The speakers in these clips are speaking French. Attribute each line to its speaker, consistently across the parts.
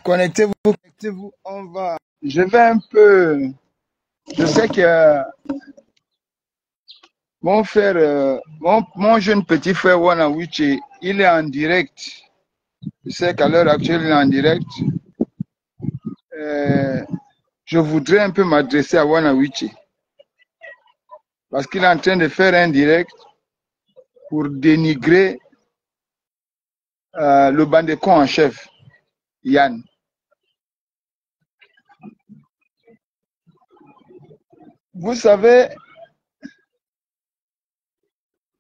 Speaker 1: Connectez-vous, connectez-vous. On va. Je vais un peu. Je sais que mon frère, mon jeune petit frère Wanawichi, il est en direct. Je sais qu'à l'heure actuelle, il est en direct. Je voudrais un peu m'adresser à Wanawichi. Parce qu'il est en train de faire un direct pour dénigrer le bandécon en chef, Yann. Vous savez,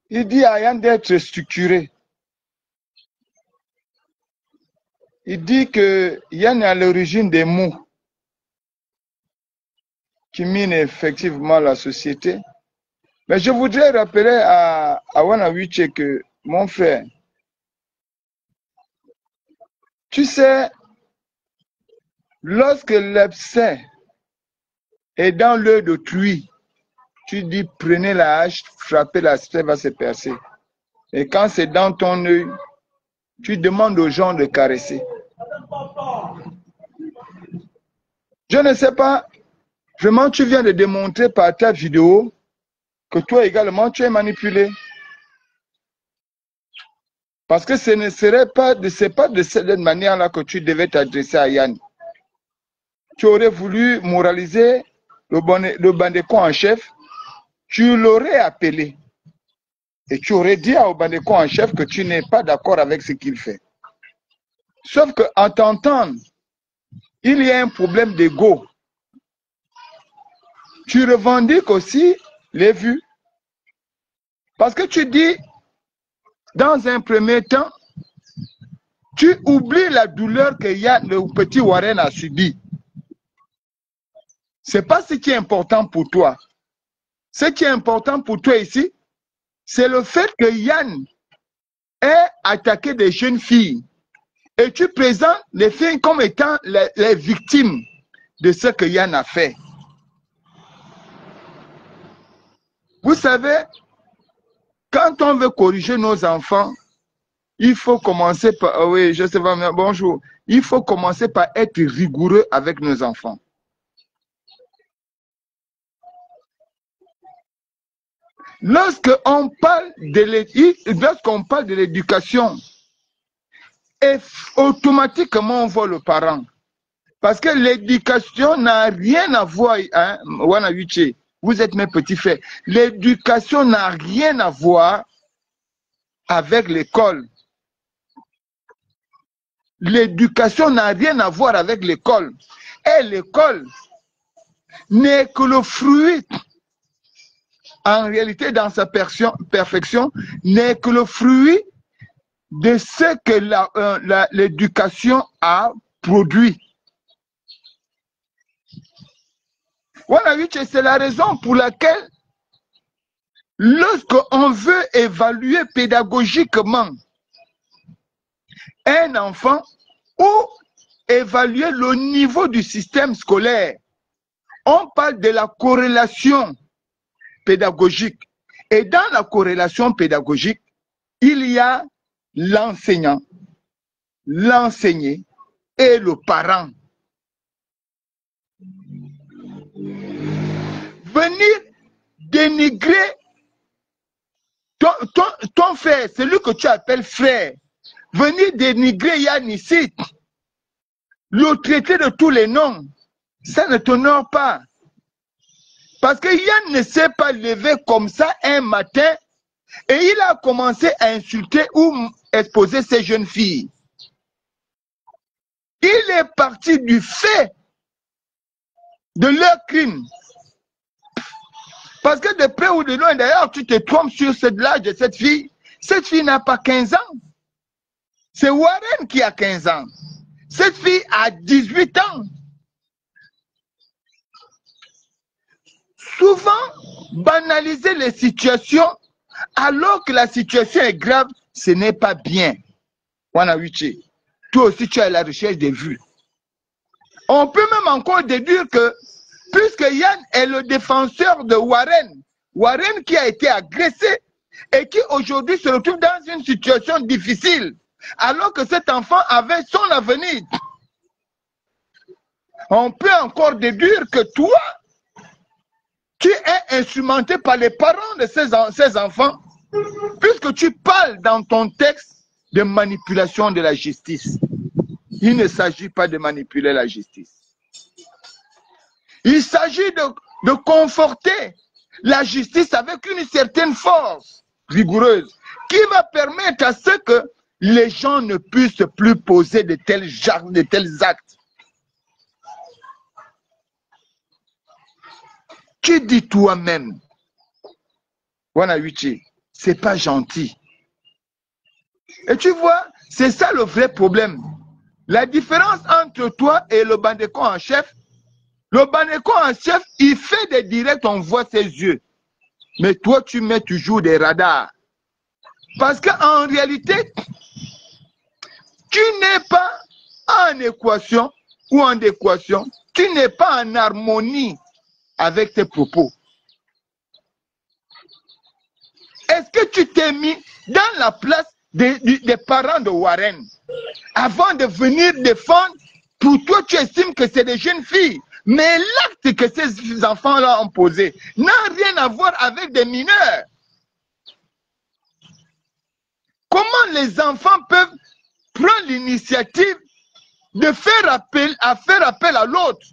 Speaker 1: il dit à Yann d'être structuré. Il dit que Yann est à l'origine des mots qui minent effectivement la société. Mais je voudrais rappeler à Wanawiche que, mon frère, tu sais, lorsque l'abcès est dans l'œil d'autrui, tu dis prenez la hache, frappez, l'abcès va se percer. Et quand c'est dans ton œil, tu demandes aux gens de caresser. Je ne sais pas, vraiment tu viens de démontrer par ta vidéo que toi également tu es manipulé. Parce que ce ne serait pas de cette manière-là que tu devais t'adresser à Yann. Tu aurais voulu moraliser le bandécon en chef, tu l'aurais appelé. Et tu aurais dit au bandécon en chef que tu n'es pas d'accord avec ce qu'il fait. Sauf qu'en t'entendant, il y a un problème d'ego. Tu revendiques aussi les vues. Parce que tu dis, dans un premier temps, tu oublies la douleur que le petit Warren a subie. Ce n'est pas ce qui est important pour toi. Ce qui est important pour toi ici, c'est le fait que Yann ait attaqué des jeunes filles. Et tu présentes les filles comme étant les victimes de ce que Yann a fait. Vous savez, quand on veut corriger nos enfants, il faut commencer par... Oui, je sais pas, bonjour. Il faut commencer par être rigoureux avec nos enfants. Lorsqu'on parle de l'éducation, automatiquement on voit le parent. Parce que l'éducation n'a rien à voir, hein, Wanawiche, vous êtes mes petits frères. L'éducation n'a rien à voir avec l'école. L'éducation n'a rien à voir avec l'école. Et l'école n'est que le fruit, en réalité dans sa perfection, n'est que le fruit de ce que l'éducation a produit. C'est la raison pour laquelle, lorsqu'on veut évaluer pédagogiquement un enfant ou évaluer le niveau du système scolaire, on parle de la corrélation pédagogique. Et dans la corrélation pédagogique, il y a l'enseignant, l'enseigné et le parent. Venir dénigrer ton frère, celui que tu appelles frère, venir dénigrer Yann ici, le traiter de tous les noms, ça ne t'honore pas. Parce que Yann ne s'est pas levé comme ça un matin et il a commencé à insulter ou exposer ces jeunes filles. Il est parti du fait de leur crime. Parce que de près ou de loin, d'ailleurs, tu te trompes sur l'âge de cette fille. Cette fille n'a pas 15 ans. C'est Warren qui a 15 ans. Cette fille a 18 ans. Souvent, banaliser les situations, alors que la situation est grave, ce n'est pas bien. Wanawiche, toi aussi tu es à la recherche des vues. On peut même encore déduire que, puisque Yann est le défenseur de Warren, Warren qui a été agressé et qui aujourd'hui se retrouve dans une situation difficile, alors que cet enfant avait son avenir. On peut encore déduire que toi, tu es instrumenté par les parents de ces enfants, puisque tu parles dans ton texte de manipulation de la justice. Il ne s'agit pas de manipuler la justice. Il s'agit de conforter la justice avec une certaine force rigoureuse qui va permettre à ce que les gens ne puissent plus poser de tels actes. Tu dis toi-même, Wanawichi, c'est pas gentil. Et tu vois, c'est ça le vrai problème. La différence entre toi et le bandécon en chef, le bandécon en chef, il fait des directs, on voit ses yeux. Mais toi, tu mets toujours des radars. Parce qu'en réalité, tu n'es pas en équation ou en adéquation, tu n'es pas en harmonie avec tes propos. Est-ce que tu t'es mis dans la place des parents de Warren avant de venir défendre? Pour toi, tu estimes que c'est des jeunes filles. Mais l'acte que ces enfants-là ont posé n'a rien à voir avec des mineurs. Comment les enfants peuvent prendre l'initiative de faire appel à l'autre?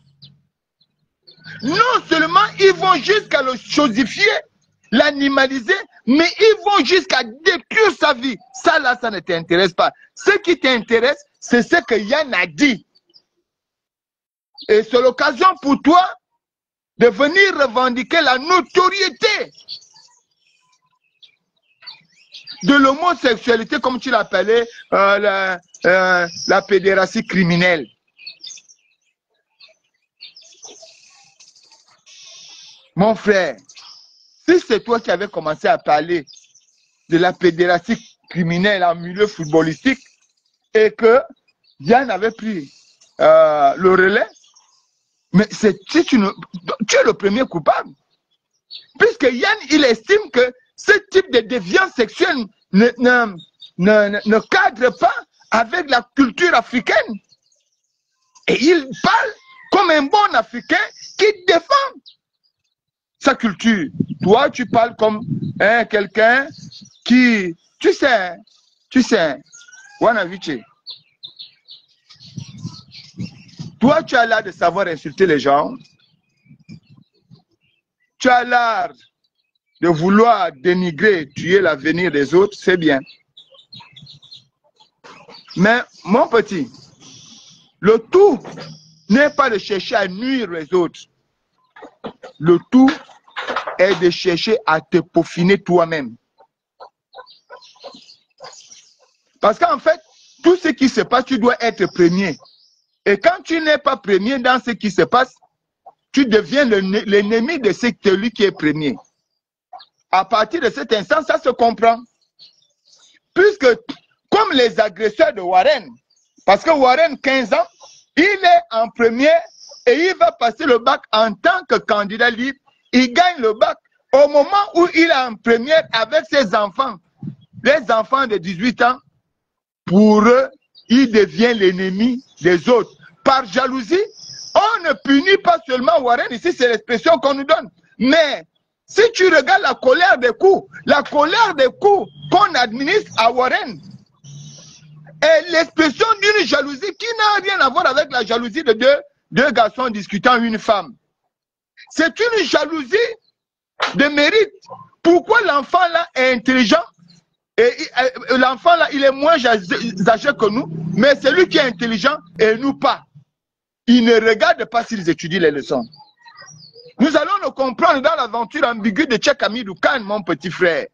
Speaker 1: Non seulement ils vont jusqu'à le chosifier, l'animaliser, mais ils vont jusqu'à détruire sa vie. Ça là, ça ne t'intéresse pas. Ce qui t'intéresse, c'est ce que Yann a dit. Et c'est l'occasion pour toi de venir revendiquer la notoriété de l'homosexualité, comme tu l'appelais, la pédératie criminelle. Mon frère, si c'est toi qui avais commencé à parler de la pédératie criminelle en milieu footballistique et que Yann avait pris le relais, mais tu es le premier coupable. Puisque Yann, il estime que ce type de déviance sexuelle ne cadre pas avec la culture africaine. Et il parle comme un bon Africain qui défend sa culture. Toi, tu parles comme quelqu'un qui, tu sais, Wanawichi. Toi, tu as l'air de savoir insulter les gens. Tu as l'air de vouloir dénigrer, tuer l'avenir des autres, c'est bien. Mais, mon petit, le tout n'est pas de chercher à nuire les autres. Le tout est de chercher à te peaufiner toi-même. Parce qu'en fait, tout ce qui se passe, tu dois être premier. Et quand tu n'es pas premier dans ce qui se passe, tu deviens l'ennemi de celui qui est premier. À partir de cet instant, ça se comprend. Puisque, comme les agresseurs de Warren, parce que Warren, 15 ans, il est en premier et il va passer le bac en tant que candidat libre. Il gagne le bac au moment où il est en première avec ses enfants. Les enfants de 18 ans, pour eux, il devient l'ennemi des autres. Par jalousie, on ne punit pas seulement Warren, ici c'est l'expression qu'on nous donne. Mais si tu regardes la colère des coups qu'on administre à Warren, est l'expression d'une jalousie qui n'a rien à voir avec la jalousie de deux garçons discutant une femme. C'est une jalousie de mérite. Pourquoi l'enfant là est intelligent? Et l'enfant là, il est moins âgé que nous, mais c'est lui qui est intelligent et nous pas. Il ne regarde pas s'ils étudient les leçons. Nous allons le comprendre dans l'aventure ambiguë de Cheikh Hamidou Kane, mon petit frère.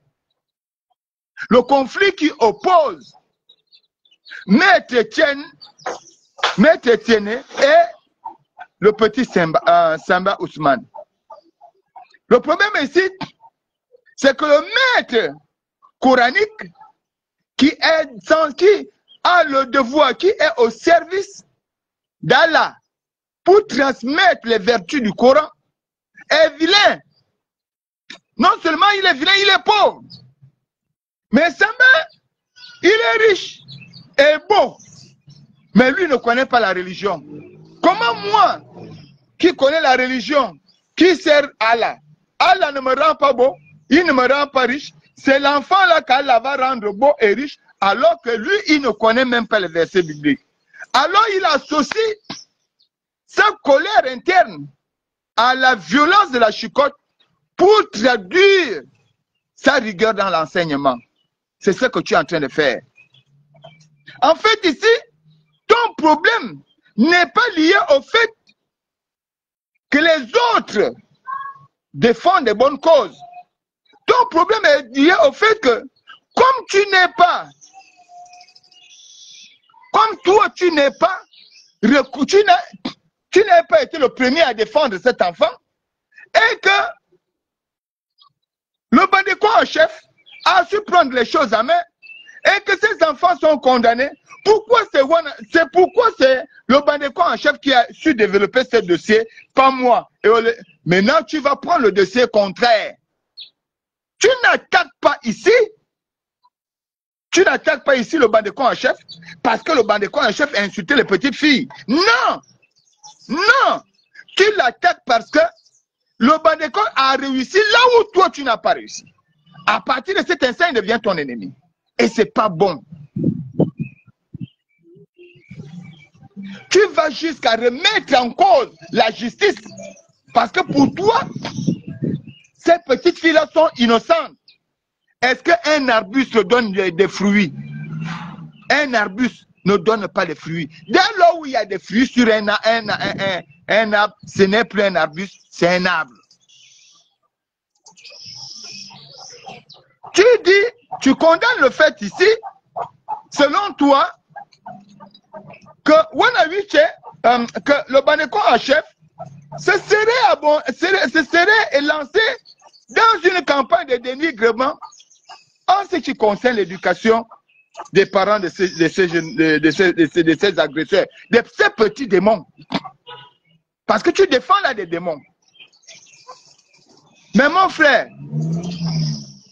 Speaker 1: Le conflit qui oppose Maître Etienne et le petit Samba Ousmane. Le problème ici, c'est que le maître coranique qui a le devoir, qui est au service d'Allah pour transmettre les vertus du Coran, est vilain. Non seulement il est vilain, il est pauvre. Mais Samba, il est riche et beau. Mais lui ne connaît pas la religion. Comment moi, qui connais la religion, qui sert Allah, Allah ne me rend pas beau, il ne me rend pas riche, c'est l'enfant là qu'Allah va rendre beau et riche, alors que lui, il ne connaît même pas les versets bibliques. Alors il associe sa colère interne à la violence de la chicotte pour traduire sa rigueur dans l'enseignement. C'est ce que tu es en train de faire. En fait, ici, ton problème n'est pas lié au fait que les autres défendent des bonnes causes. Ton problème est lié au fait que, comme tu n'es pas, comme toi, tu n'es pas été le premier à défendre cet enfant, et que le bandicot en chef a su prendre les choses en main, et que ces enfants sont condamnés. Pourquoi c'est le bandicot en chef qui a su développer ce dossier, pas moi. Et maintenant, tu vas prendre le dossier contraire. Tu n'attaques pas ici. Tu n'attaques pas ici le bandicot en chef parce que le bandicot en chef a insulté les petites filles. Non! Non! Tu l'attaques parce que le bandicot a réussi là où toi tu n'as pas réussi. À partir de cet instant, il devient ton ennemi. Et c'est pas bon. Tu vas jusqu'à remettre en cause la justice. Parce que pour toi, ces petites filles-là sont innocentes. Est-ce qu'un arbuste donne des fruits? Un arbuste ne donne pas de fruits. Dès lors où il y a des fruits sur un arbre, ce n'est plus un arbuste, c'est un arbre. Tu condamnes le fait ici, selon toi, que le bandicot en chef se serait lancé dans une campagne de dénigrement en ce qui concerne l'éducation des parents de ces agresseurs, de ces petits démons. Parce que tu défends là des démons. Mais mon frère,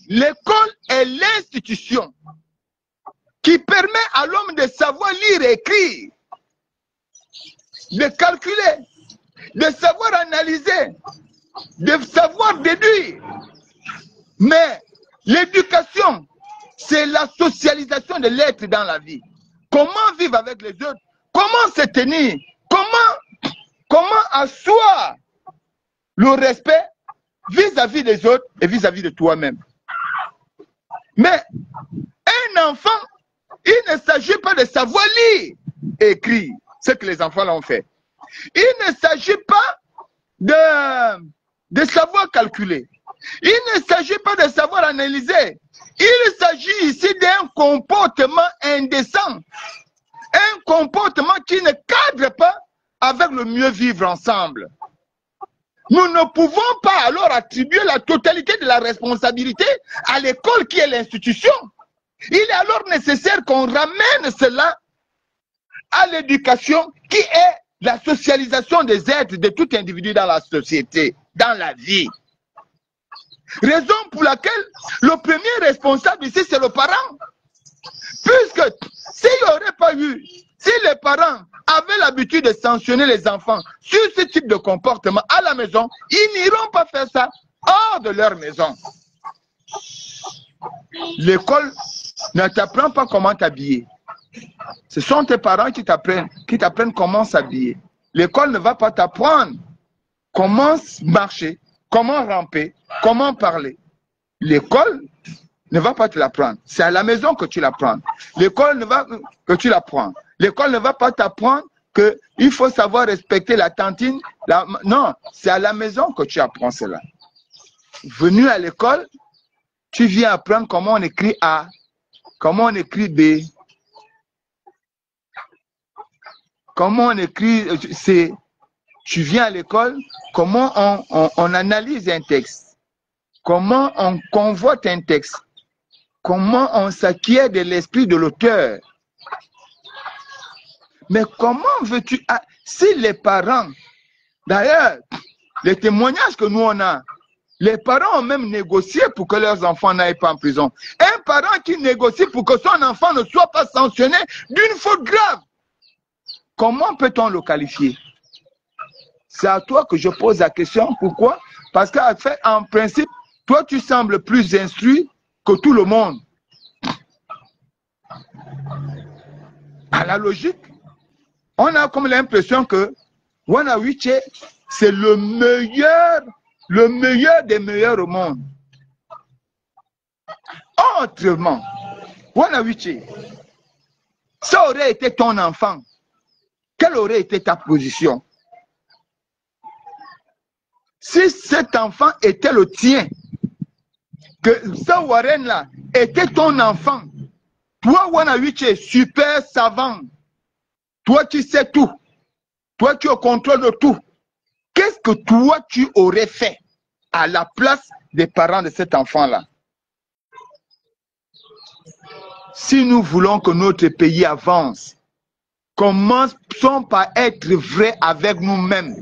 Speaker 1: l'école est l'institution qui permet à l'homme de savoir lire et écrire, de calculer, de savoir analyser, de savoir déduire. Mais l'éducation, c'est la socialisation de l'être dans la vie. Comment vivre avec les autres? Comment se tenir? Comment asseoir le respect vis-à-vis des autres et vis-à-vis de toi-même? Mais un enfant, il ne s'agit pas de savoir lire et écrire, ce que les enfants l'ont fait. Il ne s'agit pas de savoir calculer. Il ne s'agit pas de savoir analyser. Il s'agit ici d'un comportement indécent. Un comportement qui ne cadre pas avec le mieux vivre ensemble. Nous ne pouvons pas alors attribuer la totalité de la responsabilité à l'école qui est l'institution. Il est alors nécessaire qu'on ramène cela à l'éducation qui est la socialisation des êtres de tout individu dans la société, dans la vie. Raison pour laquelle le premier responsable ici, c'est le parent. Puisque s'il n'y aurait pas eu, si les parents avaient l'habitude de sanctionner les enfants sur ce type de comportement à la maison, ils n'iront pas faire ça hors de leur maison. L'école ne t'apprend pas comment t'habiller. Ce sont tes parents qui t'apprennent comment s'habiller. L'école ne va pas t'apprendre comment marcher, comment ramper, comment parler. L'école ne va pas te l'apprendre. C'est à la maison que tu l'apprends. L'école ne va que tu l'apprends. L'école ne va pas t'apprendre qu'il faut savoir respecter la tantine. Non, c'est à la maison que tu apprends cela. Venu à l'école, tu viens apprendre comment on écrit A, comment on écrit B, comment on écrit C. Tu viens à l'école, comment on analyse un texte, comment on convoite un texte, comment on s'acquiert de l'esprit de l'auteur. Mais comment veux-tu... Si les parents, d'ailleurs, les témoignages que nous on a, les parents ont même négocié pour que leurs enfants n'aillent pas en prison. Un parent qui négocie pour que son enfant ne soit pas sanctionné d'une faute grave, comment peut-on le qualifier? C'est à toi que je pose la question. Pourquoi? Parce qu'en principe, toi, tu sembles plus instruit que tout le monde. À la logique, on a comme l'impression que Wana Wiche, c'est le meilleur des meilleurs au monde. Autrement, Wana Wiche, ça aurait été ton enfant. Quelle aurait été ta position? Si cet enfant était le tien, que ce Warren-là était ton enfant, toi, Wana Wiche, super savant, toi qui sais tout, toi qui es au contrôle de tout, qu'est-ce que toi tu aurais fait à la place des parents de cet enfant-là? Si nous voulons que notre pays avance, commençons par être vrais avec nous-mêmes.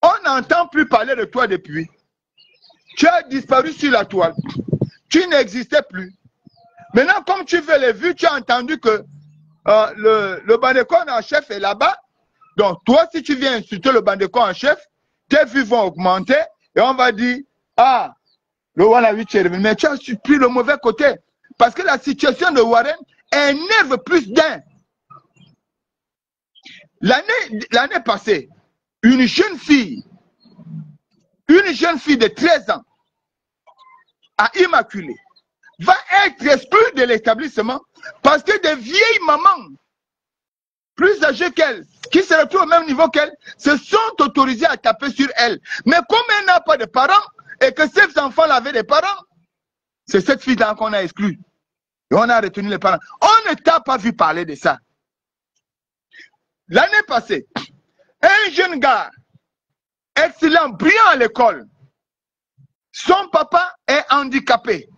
Speaker 1: On n'entend plus parler de toi depuis. Tu as disparu sur la toile. Tu n'existais plus. Maintenant, comme tu fais les vues, tu as entendu que le bandécon en chef est là-bas. Donc, toi, si tu viens insulter le bandécon en chef, tes vues vont augmenter et on va dire, ah, le Wana Wiche est revenu. Mais tu as pris le mauvais côté. Parce que la situation de Warren énerve plus d'un. L'année passée, une jeune fille de 13 ans, à Immaculée, va être exclue de l'établissement parce que des vieilles mamans, plus âgées qu'elle, qui se retrouvent au même niveau qu'elle, se sont autorisées à taper sur elle. Mais comme elle n'a pas de parents, et que ces enfants-là avaient des parents, c'est cette fille-là qu'on a exclue. Et on a retenu les parents. On ne t'a pas vu parler de ça. L'année passée, un jeune gars, excellent, brillant à l'école, son papa est handicapé.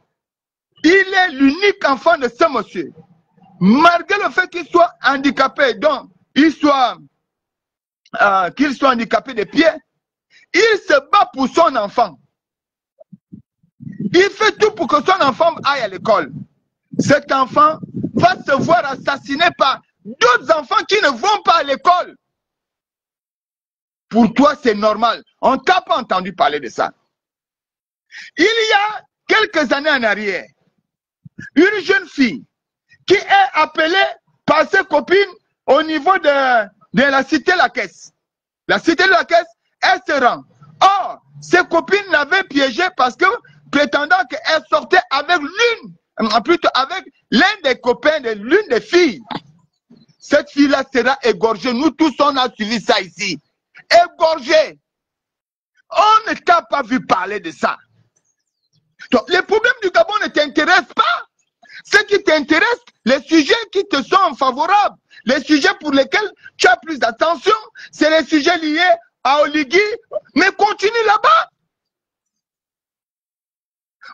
Speaker 1: Il est l'unique enfant de ce monsieur. Malgré le fait qu'il soit handicapé, donc qu'il soit handicapé des pieds, il se bat pour son enfant. Il fait tout pour que son enfant aille à l'école. Cet enfant va se voir assassiné par d'autres enfants qui ne vont pas à l'école. Pour toi, c'est normal. On ne t'a pas entendu parler de ça. Il y a quelques années en arrière, une jeune fille qui est appelée par ses copines au niveau de la cité de la Caisse. La cité de la Caisse, elle se rend. Or, ses copines l'avaient piégée parce que, prétendant qu'elle sortait avec l'un des copains de l'une des filles. Cette fille-là sera égorgée. Nous tous, on a suivi ça ici. Égorgée. On ne t'a pas vu parler de ça. Donc, les problèmes du Gabon ne t'intéressent pas. Ce qui t'intéresse, les sujets qui te sont favorables, les sujets pour lesquels tu as plus d'attention, c'est les sujets liés à Oligui, mais continue là-bas.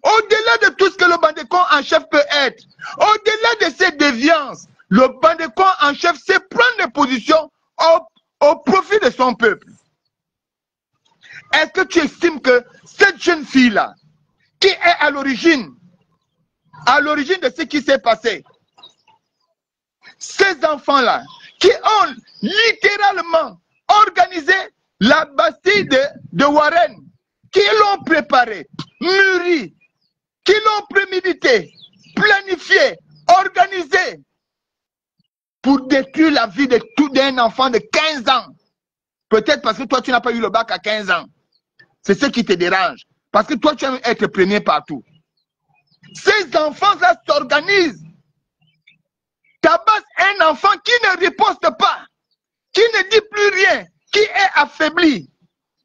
Speaker 1: Au-delà de tout ce que le bandécon en chef peut être, au-delà de ses déviances, le bandécon en chef sait prendre des positions au profit de son peuple. Est-ce que tu estimes que cette jeune fille-là, qui est à l'origine de ce qui s'est passé, ces enfants-là, qui ont littéralement organisé la bastille de Warren, qui l'ont préparé, mûri, qui l'ont prémédité, planifié, organisé, pour détruire la vie de tout d'un enfant de 15 ans. Peut-être parce que toi, tu n'as pas eu le bac à 15 ans. C'est ce qui te dérange. Parce que toi, tu aimes être premier partout. Ces enfants-là s'organisent. Tabasse un enfant qui ne riposte pas, qui ne dit plus rien, qui est affaibli,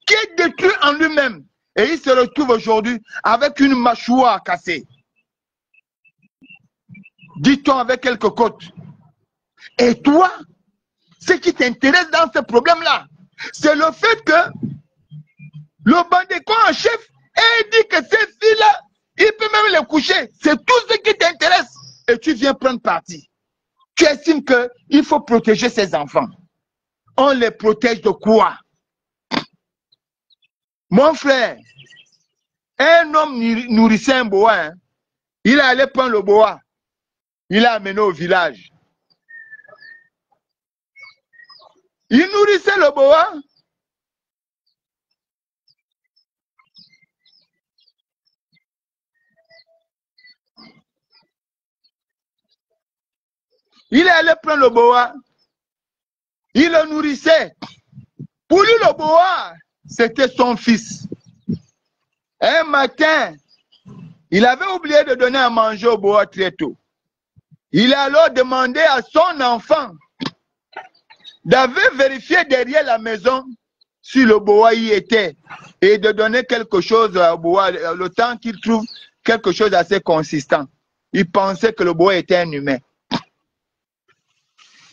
Speaker 1: qui est détruit en lui-même. Et il se retrouve aujourd'hui avec une mâchoire cassée. Dit-on avec quelques côtes. Et toi, ce qui t'intéresse dans ce problème-là, c'est le fait que le bandécon en chef ait dit que ces filles-là, il peut même les coucher. C'est tout ce qui t'intéresse. Et tu viens prendre parti. Tu estimes qu'il faut protéger ces enfants. On les protège de quoi? Mon frère, un homme nourrissait un boa. Hein. Il est allé prendre le boa. Il l'a amené au village. Il nourrissait le boa. Il est allé prendre le boa. Il le nourrissait. Pour lui, le boa, c'était son fils. Un matin, il avait oublié de donner à manger au boa très tôt. Il a alors demandé à son enfant d'aller vérifier derrière la maison si le boa y était et de donner quelque chose au boa le temps qu'il trouve quelque chose d'assez consistant. Il pensait que le boa était un humain.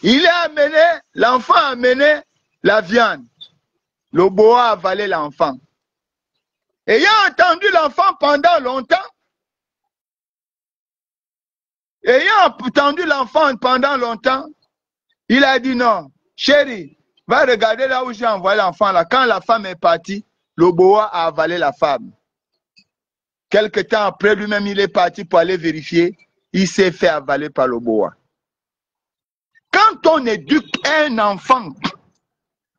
Speaker 1: Il a amené, l'enfant a amené la viande. Le boa a avalé l'enfant. Ayant entendu l'enfant pendant longtemps, il a dit non, chérie, va regarder là où j'ai envoyé l'enfant là. Quand la femme est partie, le boa a avalé la femme. Quelque temps après, lui-même, il est parti pour aller vérifier. Il s'est fait avaler par le boa. Quand on éduque un enfant,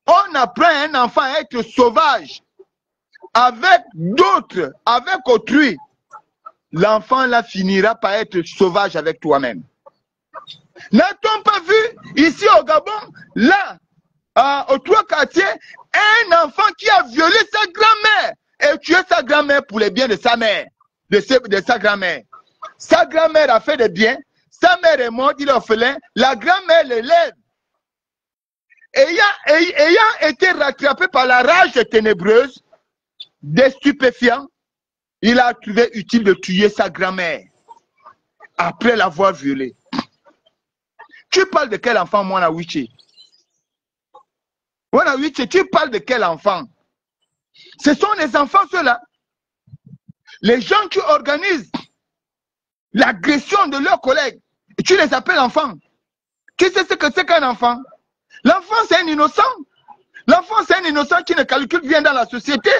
Speaker 1: on apprend à un enfant à être sauvage avec d'autres, avec autrui. L'enfant là finira par être sauvage avec toi-même. N'a-t-on pas vu ici au Gabon, là, aux trois quartiers, un enfant qui a violé sa grand-mère et tué sa grand-mère pour les biens de sa mère, de sa grand-mère. Sa grand-mère a fait des biens, sa mère est morte, il est orphelin, la grand-mère l'élève. Ayant été rattrapé par la rage ténébreuse, des stupéfiants, il a trouvé utile de tuer sa grand-mère après l'avoir violée. Tu parles de quel enfant, Mwana Wichi? Mwana Wichi, tu parles de quel enfant? Ce sont les enfants ceux-là. Les gens qui organisent l'agression de leurs collègues, et tu les appelles enfants. Tu sais ce que c'est qu'un enfant? L'enfant, c'est un innocent. L'enfant, c'est un innocent qui ne calcule bien dans la société.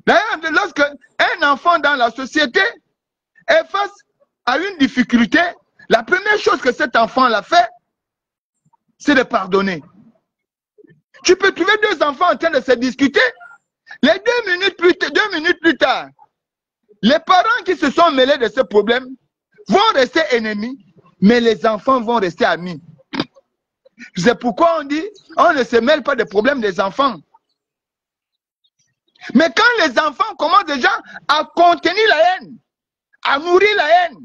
Speaker 1: D'ailleurs, lorsque un enfant dans la société est face à une difficulté, la première chose que cet enfant-là fait, c'est de pardonner. Tu peux trouver deux enfants en train de se discuter, les 2 minutes plus tard, les parents qui se sont mêlés de ce problème vont rester ennemis, mais les enfants vont rester amis. C'est pourquoi on dit, on ne se mêle pas des problèmes des enfants. Mais quand les enfants commencent déjà à contenir la haine, à nourrir la haine,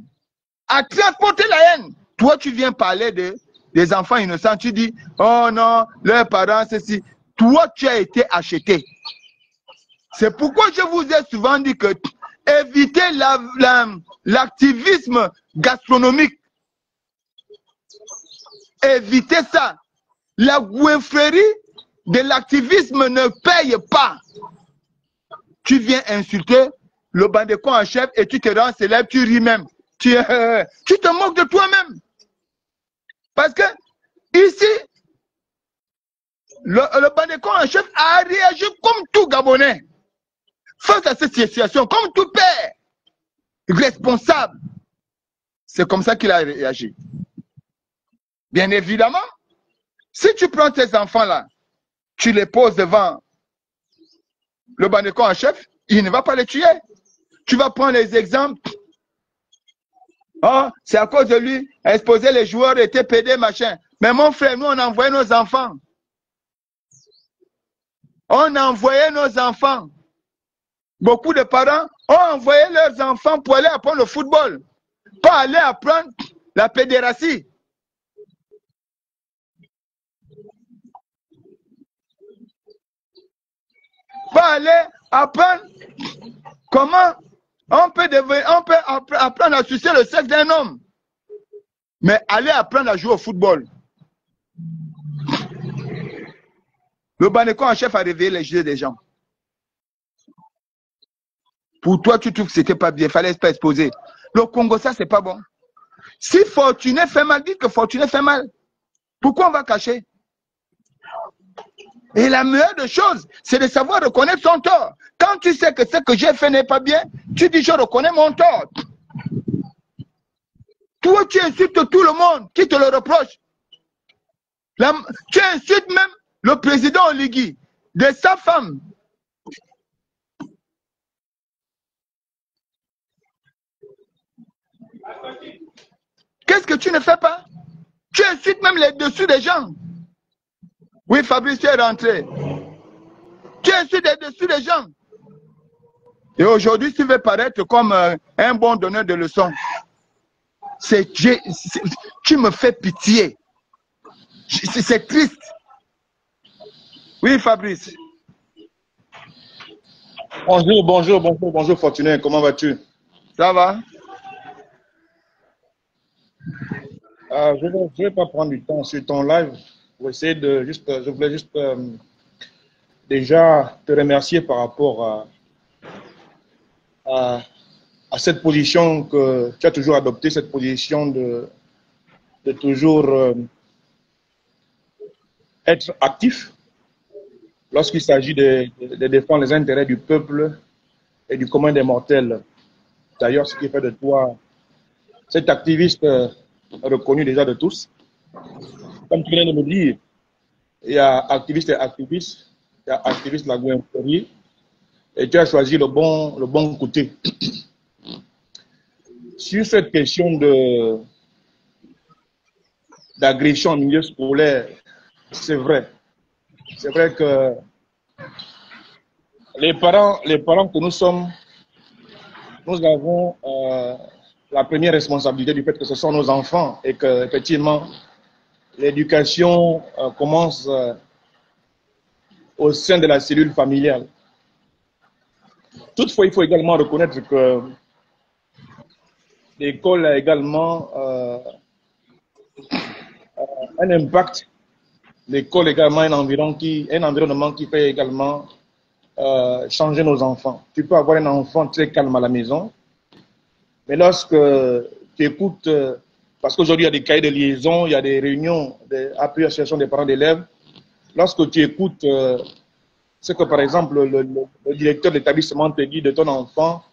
Speaker 1: à transporter la haine, toi tu viens parler des enfants innocents, tu dis, oh non, leurs parents, ceci. Toi tu as été acheté. C'est pourquoi je vous ai souvent dit que évitez l'activisme gastronomique. Évitez ça. La goueffrerie de l'activisme ne paye pas. Tu viens insulter le bandécon en chef et tu te rends célèbre, tu ris même. Tu te moques de toi-même. Parce que ici, le bandécon en chef a réagi comme tout Gabonais. Face à cette situation, comme tout père responsable. C'est comme ça qu'il a réagi. Bien évidemment, si tu prends tes enfants-là, tu les poses devant le bandécon en chef, il ne va pas les tuer. Tu vas prendre les exemples. Oh, c'est à cause de lui, exposer les joueurs étaient pédés, machin. Mais mon frère, nous, on envoyait nos enfants. On envoyait nos enfants. Beaucoup de parents ont envoyé leurs enfants pour aller apprendre le football. Pas aller apprendre la pédératie. Pas aller apprendre comment on peut apprendre à sucer le sexe d'un homme. Mais aller apprendre à jouer au football. Le bandécon en chef a réveillé les yeux des gens. Pour toi, tu trouves que c'était pas bien, il fallait pas exposer. Le Congo, ça, c'est pas bon. Si Fortuné fait mal, dites que Fortuné fait mal. Pourquoi on va cacher? Et la meilleure des choses, c'est de savoir reconnaître son tort. Quand tu sais que ce que j'ai fait n'est pas bien, tu dis je reconnais mon tort. Toi, tu insultes tout le monde qui te le reproche. Tu insultes même le président Oligui de sa femme. Qu'est-ce que tu ne fais pas? Tu insultes même les dessous des gens. Oui, Fabrice, tu es rentré. Tu insultes les dessous des gens. Et aujourd'hui, tu veux paraître comme un bon donneur de leçons. Tu me fais pitié. C'est triste. Oui, Fabrice.
Speaker 2: Bonjour, Fortuné. Comment vas-tu?
Speaker 1: Ça va?
Speaker 2: Je ne vais pas prendre du temps sur ton live pour essayer de je voulais juste déjà te remercier par rapport à cette position que tu as toujours adoptée, cette position de toujours être actif lorsqu'il s'agit de défendre les intérêts du peuple et du commun des mortels. D'ailleurs, ce qui fait de toi cet activiste reconnu déjà de tous. Comme tu viens de me dire, il y a activiste et activiste, il y a activiste la Gouin-Ferrier, et tu as choisi le bon côté. Sur cette question d'agression en milieu scolaire, c'est vrai. C'est vrai que les parents que nous sommes, nous avons la première responsabilité du fait que ce sont nos enfants et que effectivement l'éducation commence au sein de la cellule familiale. Toutefois, il faut également reconnaître que l'école a également un impact. L'école est également un environnement qui fait également changer nos enfants. Tu peux avoir un enfant très calme à la maison, mais lorsque tu écoutes, parce qu'aujourd'hui il y a des cahiers de liaison, il y a des réunions d'appui association des parents d'élèves, lorsque tu écoutes ce que par exemple le directeur de l'établissement te dit de ton enfant,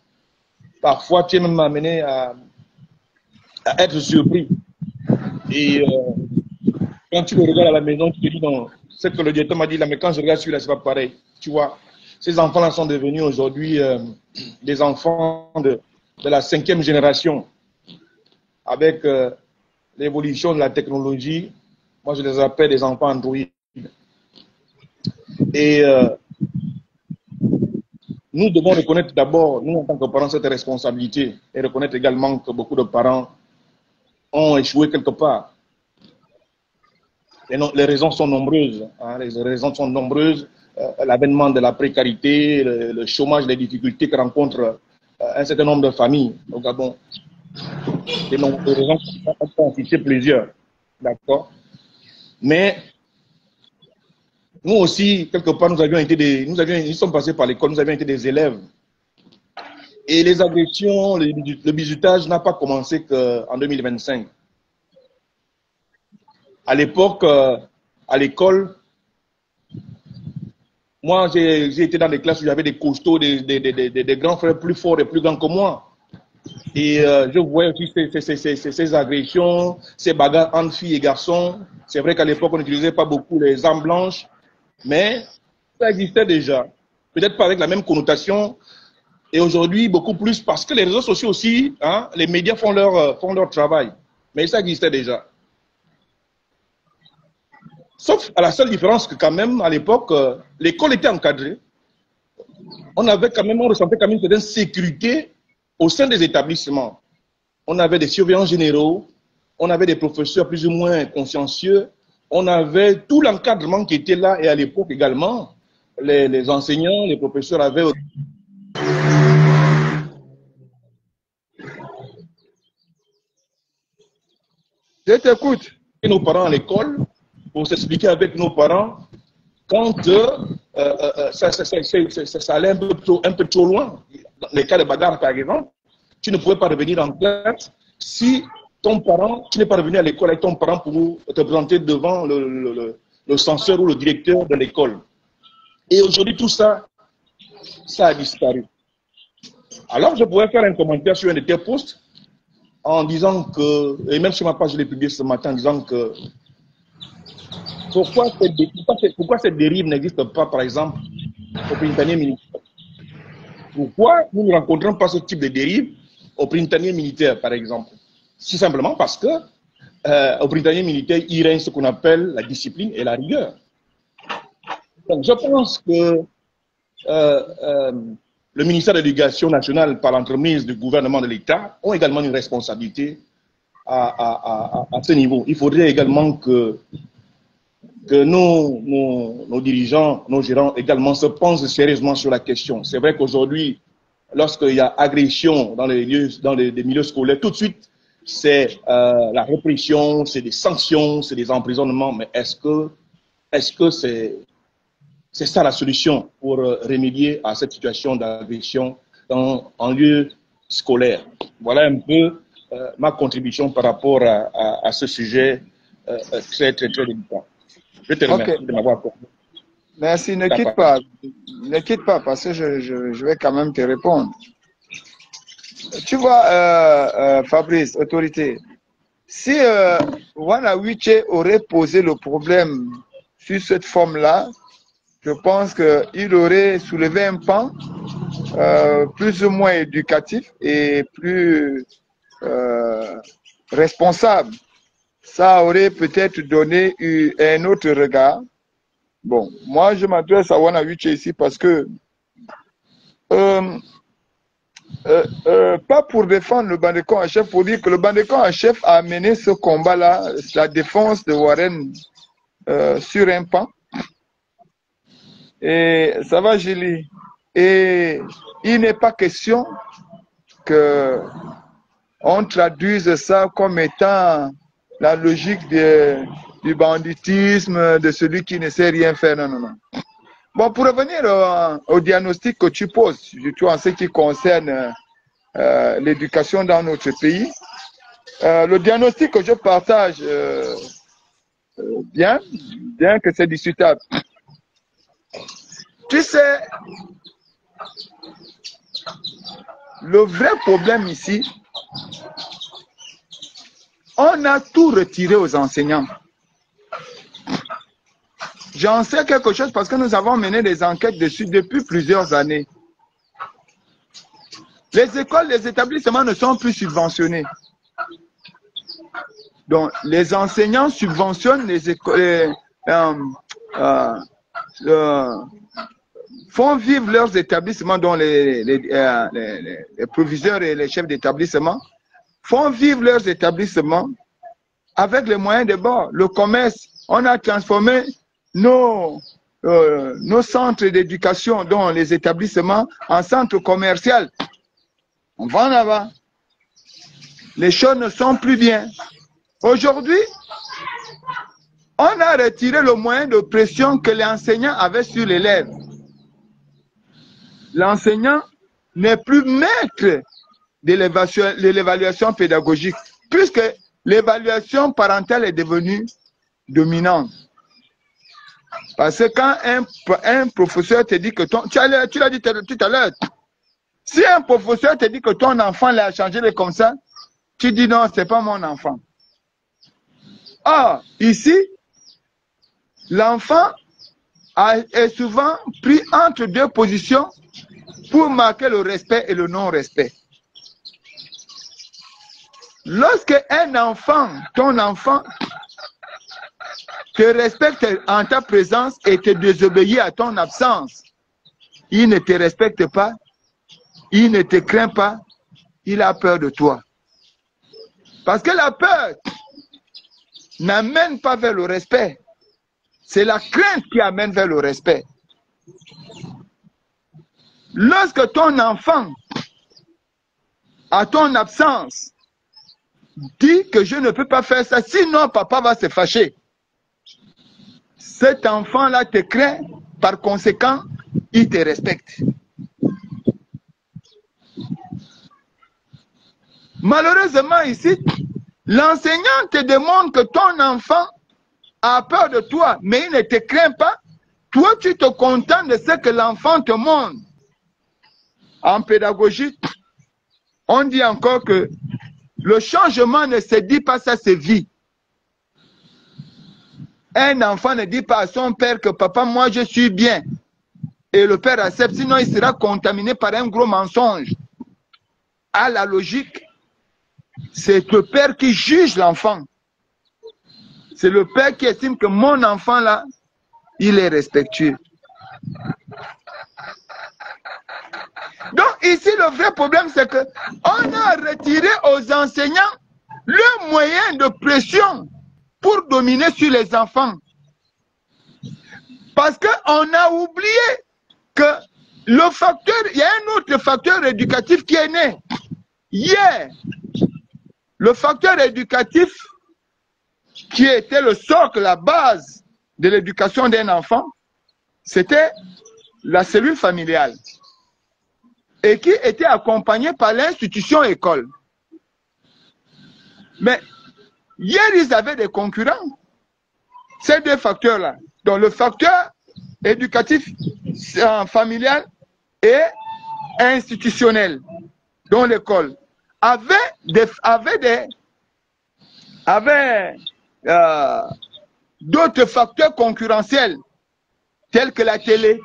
Speaker 2: parfois tu es même amené à être surpris. Et quand tu le regardes à la maison, tu te dis non, ce que le directeur m'a dit là, mais quand je regarde celui-là, c'est pas pareil. Tu vois, ces enfants-là sont devenus aujourd'hui des enfants de la 5e génération. Avec l'évolution de la technologie, moi je les appelle des enfants Android. Et nous devons reconnaître d'abord, nous en tant que parents, cette responsabilité et reconnaître également que beaucoup de parents ont échoué quelque part. Les raisons sont nombreuses. Hein, les raisons sont nombreuses. L'avènement de la précarité, le chômage, les difficultés que rencontrent un certain nombre de familles au Gabon. Les raisons, on peut en citer plusieurs. D'accord. Mais nous aussi, quelque part, nous sommes passés par l'école, nous avions été des élèves. Et les agressions, le bizutage n'a pas commencé qu'en 2025. À l'époque, à l'école, moi, j'ai été dans des classes où il y avait des costauds, des grands frères plus forts et plus grands que moi. Et je voyais aussi ces agressions, ces bagarres entre filles et garçons. C'est vrai qu'à l'époque, on n'utilisait pas beaucoup les armes blanches, mais ça existait déjà. Peut-être pas avec la même connotation. Et aujourd'hui, beaucoup plus parce que les réseaux sociaux aussi, hein, les médias font leur travail. Mais ça existait déjà. Sauf à la seule différence que quand même, à l'époque, l'école était encadrée. On ressentait quand même une certaine sécurité au sein des établissements. On avait des surveillants généraux, on avait des professeurs plus ou moins consciencieux, on avait tout l'encadrement qui était là et à l'époque également, les enseignants, les professeurs avaient...
Speaker 1: Je t'écoute.
Speaker 2: Nos parents à l'école, pour s'expliquer avec nos parents, quand ça allait un peu trop loin, dans les cas de bagarre par exemple, tu ne pouvais pas revenir en classe si tu n'es pas revenu à l'école avec ton parent pour te présenter devant le censeur ou le directeur de l'école. Et aujourd'hui, tout ça, ça a disparu. Alors, je pourrais faire un commentaire sur un de tes posts en disant que, et même sur ma page, je l'ai publié ce matin, en disant que pourquoi cette dérive n'existe pas, par exemple, au Printanier militaire? Pourquoi nous ne rencontrons pas ce type de dérive au Printanier militaire, par exemple? Tout simplement parce que au Printanier militaire, il règne ce qu'on appelle la discipline et la rigueur. Donc, je pense que le ministère de l'Éducation nationale, par l'entremise du gouvernement de l'État, ont également une responsabilité à ce niveau. Il faudrait également que nos dirigeants, nos gérants également se pensent sérieusement sur la question. C'est vrai qu'aujourd'hui, lorsqu'il y a agression dans les milieux scolaires, tout de suite, c'est la répression, c'est des sanctions, c'est des emprisonnements. Mais est-ce que c'est ça la solution pour remédier à cette situation d'agression en lieu scolaire? Voilà un peu ma contribution par rapport à ce sujet très délicat. Je te remercie de m'avoir accordé.
Speaker 1: Merci, ne quitte pas. Ne quitte pas parce que je vais quand même te répondre. Tu vois, Fabrice, autorité, si Wana Wiche aurait posé le problème sur cette forme-là, je pense qu'il aurait soulevé un pan plus ou moins éducatif et plus responsable. Ça aurait peut-être donné un autre regard. Bon, moi je m'adresse à Wana Wiche ici parce que pas pour défendre le Bandecon en chef, pour dire que le Bandecon en chef a mené ce combat-là, la défense de Warren sur un pan. Et ça va, Julie. Et il n'est pas question qu'on traduise ça comme étant la logique du banditisme, de celui qui ne sait rien faire. Non, non, non. Bon, pour revenir au diagnostic que tu poses, surtout en ce qui concerne l'éducation dans notre pays, le diagnostic que je partage, bien que c'est discutable. Tu sais, le vrai problème ici, on a tout retiré aux enseignants. J'en sais quelque chose parce que nous avons mené des enquêtes dessus depuis plusieurs années. Les écoles, les établissements ne sont plus subventionnés. Donc, les enseignants subventionnent les écoles, font vivre leurs établissements, dont les proviseurs et les chefs d'établissement, font vivre leurs établissements avec les moyens de bord. Le commerce, on a transformé nos centres d'éducation, dont les établissements, en centres commerciaux. On va là-bas. Les choses ne sont plus bien. Aujourd'hui, on a retiré le moyen de pression que l'enseignant avait sur l'élève. L'enseignant n'est plus maître de l'évaluation pédagogique, puisque l'évaluation parentale est devenue dominante. Parce que quand un professeur te dit que tu l'as dit tout à l'heure, si un professeur te dit que ton enfant l'a changé comme ça, tu dis non, ce n'est pas mon enfant. Or, ici, l'enfant est souvent pris entre deux positions pour marquer le respect et le non-respect. Lorsque un enfant, ton enfant, te respecte en ta présence et te désobéit à ton absence, il ne te respecte pas, il ne te craint pas, il a peur de toi. Parce que la peur n'amène pas vers le respect. C'est la crainte qui amène vers le respect. Lorsque ton enfant, à ton absence, dit que je ne peux pas faire ça, sinon papa va se fâcher. Cet enfant-là te craint, par conséquent, il te respecte. Malheureusement ici, l'enseignant te demande que ton enfant a peur de toi, mais il ne te craint pas. Toi, tu te contentes de ce que l'enfant te montre. En pédagogie, on dit encore que le changement ne se dit pas, ça se vit. Un enfant ne dit pas à son père que papa, moi je suis bien. Et le père accepte, sinon il sera contaminé par un gros mensonge. À la logique, c'est le père qui juge l'enfant. C'est le père qui estime que mon enfant là, il est respectueux. Donc ici, le vrai problème, c'est que on a retiré aux enseignants le moyen de pression pour dominer sur les enfants. Parce qu'on a oublié que le facteur, il y a un autre facteur éducatif qui est né. Hier, le facteur éducatif qui était le socle, la base de l'éducation d'un enfant, c'était la cellule familiale et qui était accompagnée par l'institution école. Mais hier, ils avaient des concurrents. Ces deux facteurs-là. Donc le facteur éducatif familial et institutionnel, dont l'école, avait d'autres facteurs concurrentiels, tels que la télé,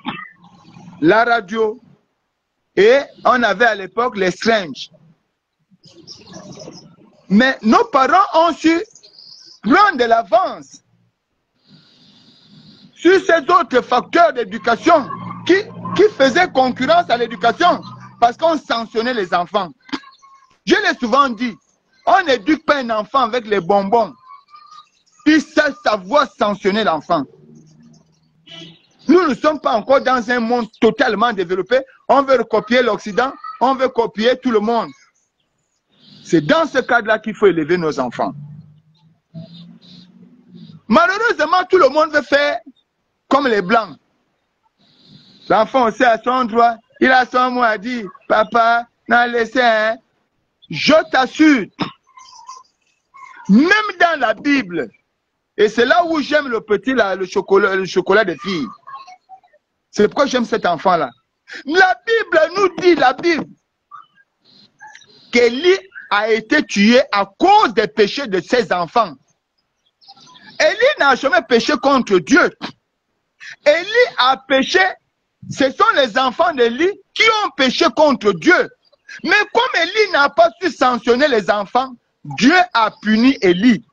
Speaker 1: la radio, et on avait à l'époque les stranges. Mais nos parents ont su prendre de l'avance sur ces autres facteurs d'éducation qui faisaient concurrence à l'éducation parce qu'on sanctionnait les enfants. Je l'ai souvent dit, on n'éduque pas un enfant avec les bonbons. Il sait savoir sanctionner l'enfant. Nous ne sommes pas encore dans un monde totalement développé. On veut recopier l'Occident, on veut copier tout le monde. C'est dans ce cadre-là qu'il faut élever nos enfants. Malheureusement, tout le monde veut faire comme les Blancs. L'enfant aussi a son droit. Il a son mot à dire. Papa, n'a laissé un. Je t'assure, même dans la Bible, et c'est là où j'aime le petit, là, le chocolat des filles. C'est pourquoi j'aime cet enfant-là. La Bible nous dit, la Bible, qu'Élie a été tué à cause des péchés de ses enfants. Élie n'a jamais péché contre Dieu. Élie a péché, ce sont les enfants d'Élie qui ont péché contre Dieu. Mais comme Élie n'a pas su sanctionner les enfants, Dieu a puni Élie.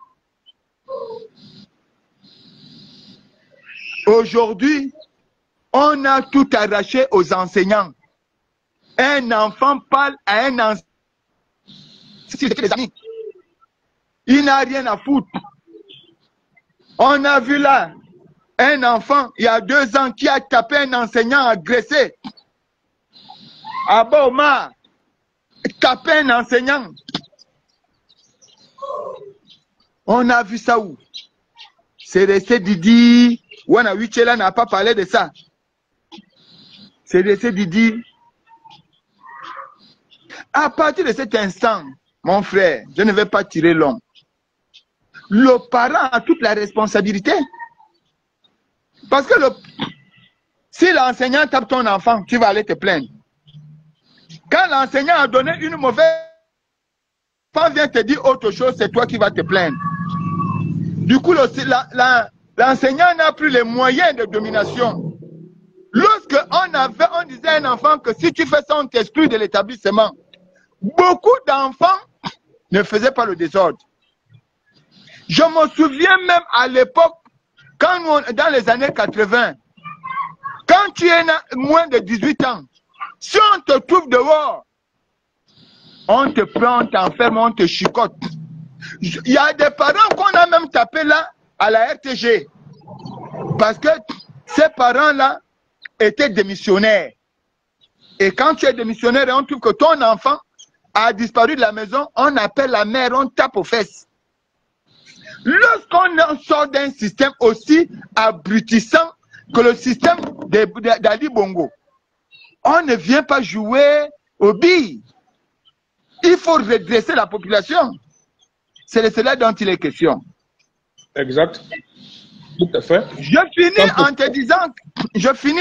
Speaker 1: Aujourd'hui, on a tout arraché aux enseignants. Un enfant parle à un enseignant. Les amis. Il n'a rien à foutre. On a vu là un enfant, il y a 2 ans, qui a tapé un enseignant agressé. À Boma, tapé un enseignant. On a vu ça où? C'est resté Didi. Wana Wichela n'a pas parlé de ça. C'est resté Didi. À partir de cet instant, mon frère, je ne vais pas tirer l'homme. Le parent a toute la responsabilité. Parce que si l'enseignant tape ton enfant, tu vas aller te plaindre. Quand l'enseignant a donné une mauvaise, l'enfant vient te dire autre chose, c'est toi qui vas te plaindre. Du coup, l'enseignant n'a plus les moyens de domination. Lorsque on disait à un enfant que si tu fais ça, on t'exclut de l'établissement. Beaucoup d'enfants ne faisaient pas le désordre. Je me souviens même à l'époque, dans les années 80, quand tu es moins de 18 ans, si on te trouve dehors, on te prend, on t'enferme, on te chicote. Il y a des parents qu'on a même tapé là à la RTG. Parce que ces parents-là étaient démissionnaires. Et quand tu es démissionnaire et on trouve que ton enfant a disparu de la maison, on appelle la mère, on tape aux fesses. Lorsqu'on sort d'un système aussi abrutissant que le système d'Ali Bongo, on ne vient pas jouer aux billes. Il faut redresser la population. C'est de cela dont il est question.
Speaker 2: Exact. Tout à fait.
Speaker 1: Je finis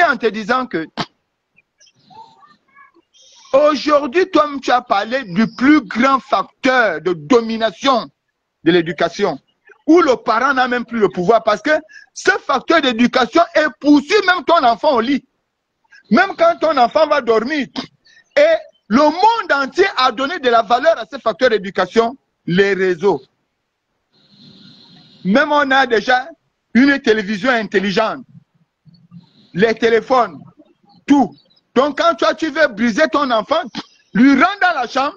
Speaker 1: en te disant que aujourd'hui, toi, tu as parlé du plus grand facteur de domination de l'éducation. où le parent n'a même plus le pouvoir parce que ce facteur d'éducation est poursuit même ton enfant au lit. Même quand ton enfant va dormir. Et le monde entier a donné de la valeur à ce facteur d'éducation, les réseaux. Même on a déjà une télévision intelligente, les téléphones, tout. Donc quand toi tu veux briser ton enfant, lui rentre dans la chambre,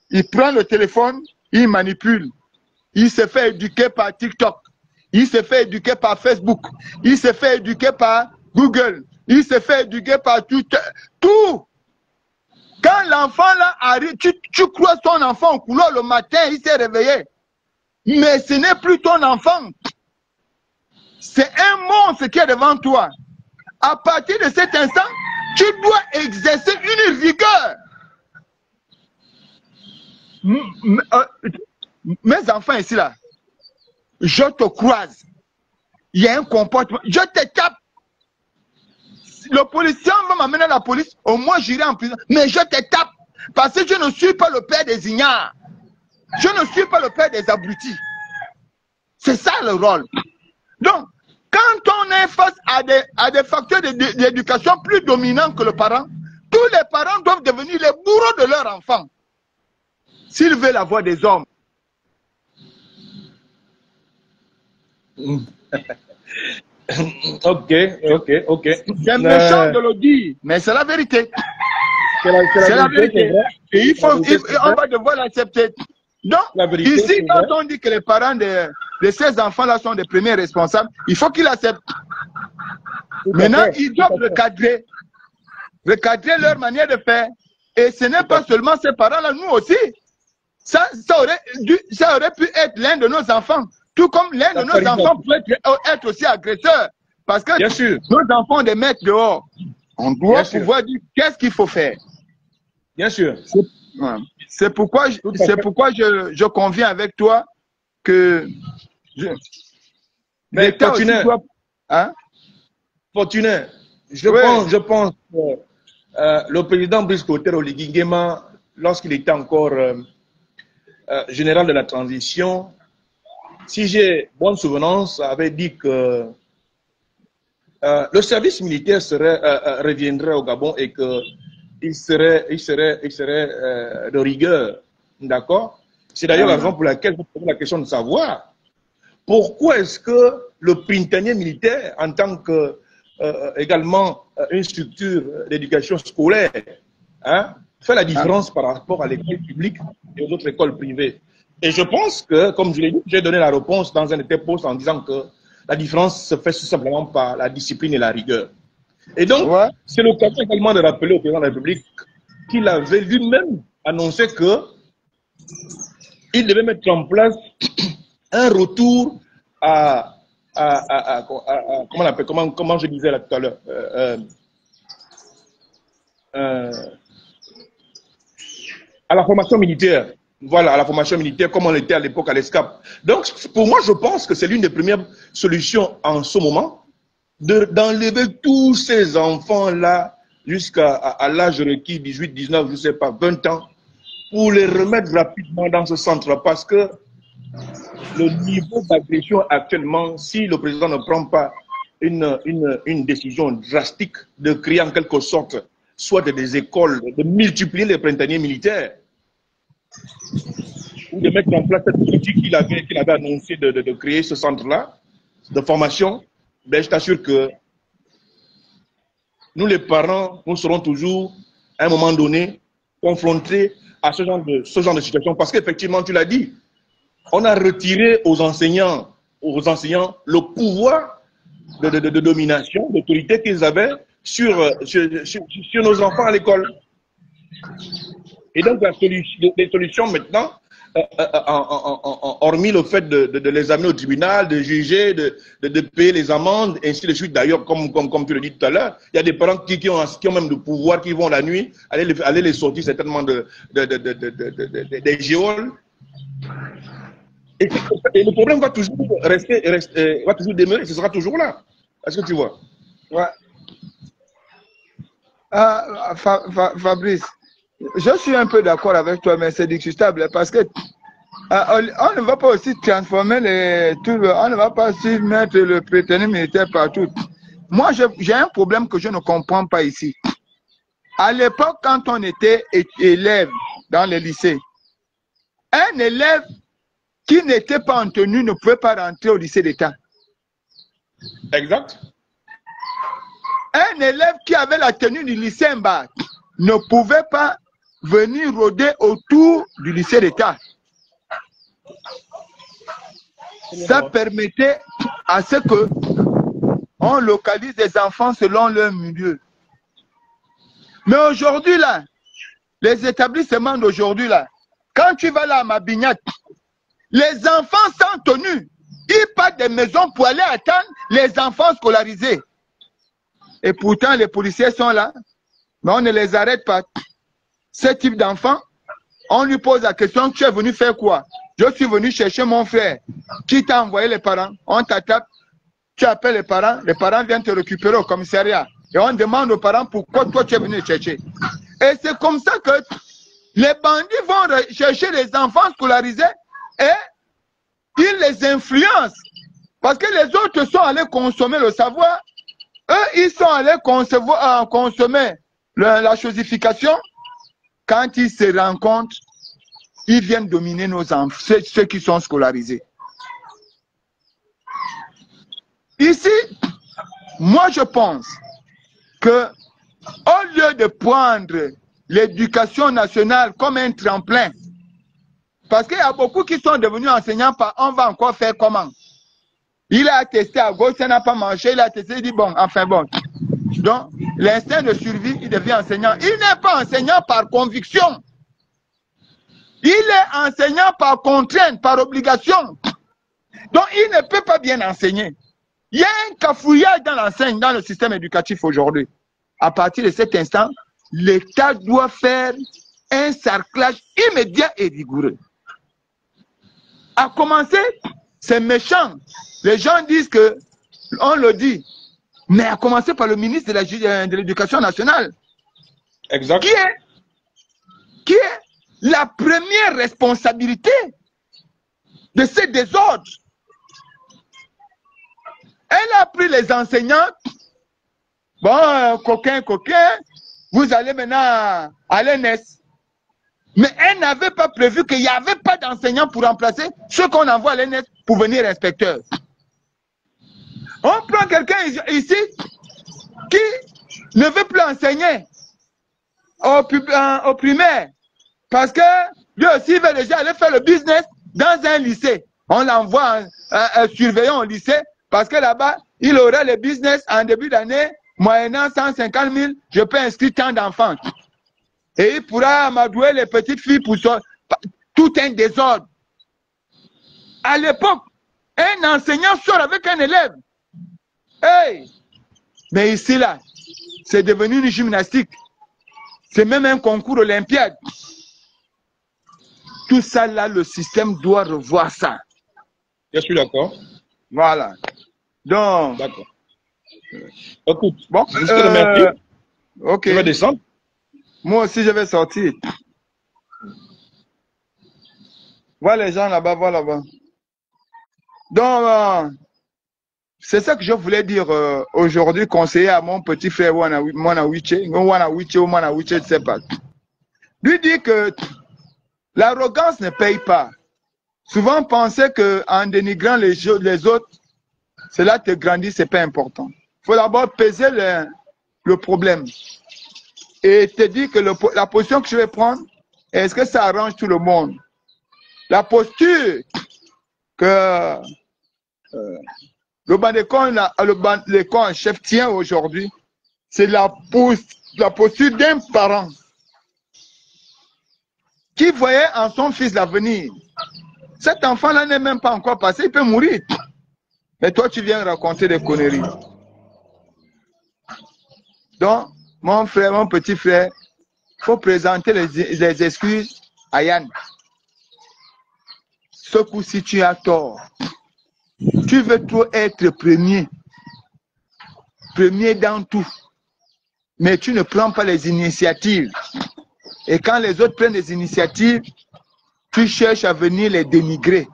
Speaker 1: il prend le téléphone, il manipule. Il se fait éduquer par TikTok, il se fait éduquer par Facebook, il se fait éduquer par Google, il se fait éduquer par Twitter, tout. Quand l'enfant là arrive, tu croises ton enfant au couloir le matin, il s'est réveillé. Mais ce n'est plus ton enfant. C'est un monstre qui est devant toi. À partir de cet instant, tu dois exercer une rigueur. Mes enfants ici là, je te croise. Il y a un comportement. Je te tape. Le policier va m'amener à la police. Au moins j'irai en prison. Mais je te tape. Parce que je ne suis pas le père des ignares. Je ne suis pas le père des abrutis. C'est ça le rôle. Donc, quand on est face à des facteurs d'éducation plus dominants que le parent, tous les parents doivent devenir les bourreaux de leurs enfants. S'ils veulent avoir des hommes.
Speaker 2: Ok.
Speaker 1: C'est méchant de le dire, mais c'est la vérité. C'est la vérité. Et on va devoir l'accepter. Donc, ici, quand on dit que les parents de ces enfants-là sont des premiers responsables, il faut qu'ils l'acceptent. Maintenant, ils doivent recadrer leur manière de faire. Et ce n'est pas seulement ces parents-là, nous aussi. Ça aurait pu être l'un de nos enfants. Tout comme l'un de nos enfants peut être aussi agresseur. Parce que nos enfants ont des maîtres dehors. On doit pouvoir dire qu'est-ce qu'il faut faire.
Speaker 2: Bien sûr.
Speaker 1: C'est pourquoi je conviens avec toi que
Speaker 2: mais Fortuné, Fortuné, je pense que le président Brice Clotaire Oligui Nguema, lorsqu'il était encore général de la transition, si j'ai bonne souvenance, avait dit que le service militaire reviendrait au Gabon et qu'il serait de rigueur. D'accord? C'est d'ailleurs la raison pour laquelle je pose la question de savoir pourquoi est-ce que le printanier militaire, en tant que également une structure d'éducation scolaire, fait la différence par rapport à l'école publique et aux autres écoles privées. Et je pense que, comme je l'ai dit, j'ai donné la réponse dans un de tes posts en disant que la différence se fait tout simplement par la discipline et la rigueur. Et donc, c'est l'occasion également de rappeler au président de la République qu'il avait lui-même annoncé qu'il devait mettre en place un retour comment je disais là tout à l'heure, à la formation militaire. Voilà, à la formation militaire, comme on l'était à l'époque à l'ESCAP. Donc, pour moi, je pense que c'est l'une des premières solutions en ce moment d'enlever tous ces enfants-là jusqu'à l'âge requis, 18, 19, je ne sais pas, 20 ans, pour les remettre rapidement dans ce centre-là. Parce que le niveau d'agression actuellement, si le président ne prend pas une décision drastique de créer en quelque sorte soit des écoles, de multiplier les printaniers militaires, ou de mettre en place cette politique qu'il avait annoncé de créer ce centre-là de formation, ben je t'assure que nous les parents, nous serons toujours à un moment donné confrontés à ce genre de situation. Parce qu'effectivement, tu l'as dit, on a retiré aux enseignants le pouvoir de domination, d'autorité qu'ils avaient sur nos enfants à l'école. Et donc, les solutions maintenant, hormis le fait de les amener au tribunal, de juger, de payer les amendes, ainsi de suite. D'ailleurs, comme tu le dis tout à l'heure, il y a des parents qui ont même le pouvoir, qui vont la nuit, aller les sortir certainement des geôles. Et le problème va toujours va toujours demeurer, ce sera toujours là. Est-ce que tu vois?
Speaker 1: Ouais. Fabrice, je suis un peu d'accord avec toi, mais c'est discutable parce que On ne va pas aussi transformer on ne va pas aussi mettre le prétenu militaire partout. Moi, j'ai un problème que je ne comprends pas ici. À l'époque, quand on était élève dans les lycées, un élève qui n'était pas en tenue ne pouvait pas rentrer au lycée d'État.
Speaker 2: Exact.
Speaker 1: Un élève qui avait la tenue du lycée Mba ne pouvait pas venir rôder autour du lycée d'État. Ça permettait à ce que on localise des enfants selon leur milieu. Mais aujourd'hui, là, les établissements d'aujourd'hui, là, quand tu vas là à Mabignac, les enfants sans tenue, ils partent des maisons pour aller attendre les enfants scolarisés. Et pourtant, les policiers sont là, mais on ne les arrête pas. Ce type d'enfant, on lui pose la question, tu es venu faire quoi? Je suis venu chercher mon frère. Qui t'a envoyé les parents? On t'attaque, tu appelles les parents viennent te récupérer au commissariat. Et on demande aux parents pourquoi toi tu es venu les chercher. Et c'est comme ça que les bandits vont chercher les enfants scolarisés et ils les influencent. Parce que les autres sont allés consommer le savoir. Eux, ils sont allés consommer la chosification. Quand ils se rencontrent, ils viennent dominer nos enfants, ceux qui sont scolarisés. Ici, moi je pense que au lieu de prendre l'éducation nationale comme un tremplin, parce qu'il y a beaucoup qui sont devenus enseignants, on va encore faire comment? Il a testé à gauche, ça n'a pas marché, il a testé, il dit bon, enfin bon. Donc, l'instinct de survie, il devient enseignant. Il n'est pas enseignant par conviction. Il est enseignant par contrainte, par obligation. Donc, il ne peut pas bien enseigner. Il y a un cafouillage dans le système éducatif aujourd'hui. À partir de cet instant, l'État doit faire un sarclage immédiat et rigoureux. À commencer, c'est méchant. Les gens disent que, on le dit, mais à commencer par le ministre de l'Éducation nationale.
Speaker 2: Exact.
Speaker 1: Qui est la première responsabilité de ces désordres. Elle a pris les enseignants. Bon, coquin, vous allez maintenant à l'ENS. Mais elle n'avait pas prévu qu'il n'y avait pas d'enseignants pour remplacer ceux qu'on envoie à l'ENS pour venir inspecteur. On prend quelqu'un ici qui ne veut plus enseigner au primaire parce que lui aussi il veut déjà aller faire le business dans un lycée. On l'envoie surveillant au lycée parce que là-bas, il aura le business en début d'année, moyennant 150 000, je peux inscrire tant d'enfants. Et il pourra amadouer les petites filles pour tout un désordre. À l'époque, un enseignant sort avec un élève. Hey! Mais ici, là, c'est devenu une gymnastique. C'est même un concours olympiade. Tout ça, là, le système doit revoir ça.
Speaker 2: Je suis d'accord.
Speaker 1: Voilà. Donc.
Speaker 2: D'accord. Écoute,
Speaker 1: bon,
Speaker 2: je te remercie.
Speaker 1: Ok.
Speaker 2: Je vais descendre.
Speaker 1: Moi aussi, je vais sortir. Voilà les gens là-bas, voilà là-bas. Donc, c'est ça que je voulais dire aujourd'hui, conseiller à mon petit frère Wanawiche, je ne sais pas. Lui dit que l'arrogance ne paye pas. Souvent, penser qu'en dénigrant les autres, cela te grandit, ce n'est pas important. Il faut d'abord peser le problème. Et te dire que la position que je vais prendre, est-ce que ça arrange tout le monde? La posture que le bandécon en chef tient aujourd'hui, c'est la posture d'un parent qui voyait en son fils l'avenir. Cet enfant-là n'est même pas encore passé, il peut mourir. Mais toi, tu viens raconter des conneries. Donc, mon frère, mon petit frère, il faut présenter les excuses à Yann. Ce coup-ci, tu as tort. Tu veux trop être premier. Premier dans tout. Mais tu ne prends pas les initiatives. Et quand les autres prennent des initiatives, tu cherches à venir les dénigrer.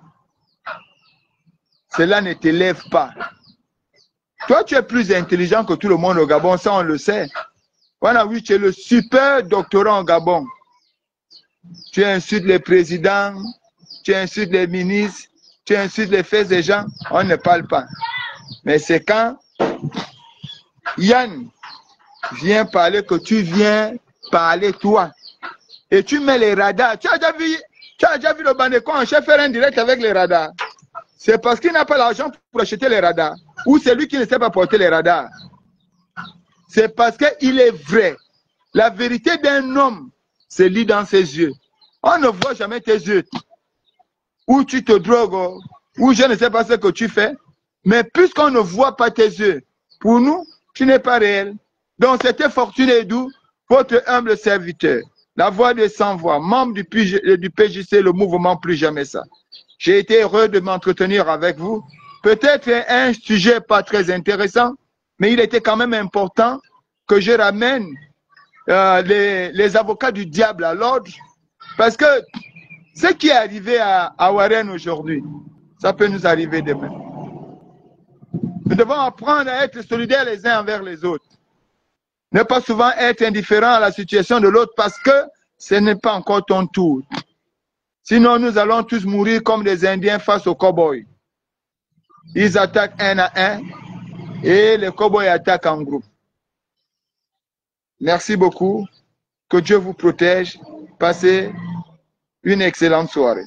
Speaker 1: Cela ne t'élève pas. Toi, tu es plus intelligent que tout le monde au Gabon, ça on le sait. Voilà, oui, tu es le super doctorat au Gabon. Tu insultes les présidents, tu insultes les ministres, tu insultes les faits des gens, on ne parle pas. Mais c'est quand Yann vient parler que tu viens parler toi. Et tu mets les radars. Tu as déjà vu le Bandeko en chef faire un direct avec les radars. C'est parce qu'il n'a pas l'argent pour acheter les radars. Ou c'est lui qui ne sait pas porter les radars. C'est parce qu'il est vrai. La vérité d'un homme se lit dans ses yeux. On ne voit jamais tes yeux. Ou tu te drogues, ou je ne sais pas ce que tu fais. Mais puisqu'on ne voit pas tes yeux, pour nous, tu n'es pas réel. Donc c'était Fortuné Edou, votre humble serviteur. La voix des sans-voix, membre du PJC, le mouvement Plus Jamais Ça. J'ai été heureux de m'entretenir avec vous. Peut-être un sujet pas très intéressant, mais il était quand même important que je ramène les avocats du diable à l'ordre. Parce que ce qui est arrivé à Warren aujourd'hui, ça peut nous arriver demain. Nous devons apprendre à être solidaires les uns envers les autres. Ne pas souvent être indifférent à la situation de l'autre parce que ce n'est pas encore ton tour. Sinon, nous allons tous mourir comme des Indiens face aux cow-boys. Ils attaquent un à un et les cow-boys attaquent en groupe. Merci beaucoup. Que Dieu vous protège. Passez une excellente soirée.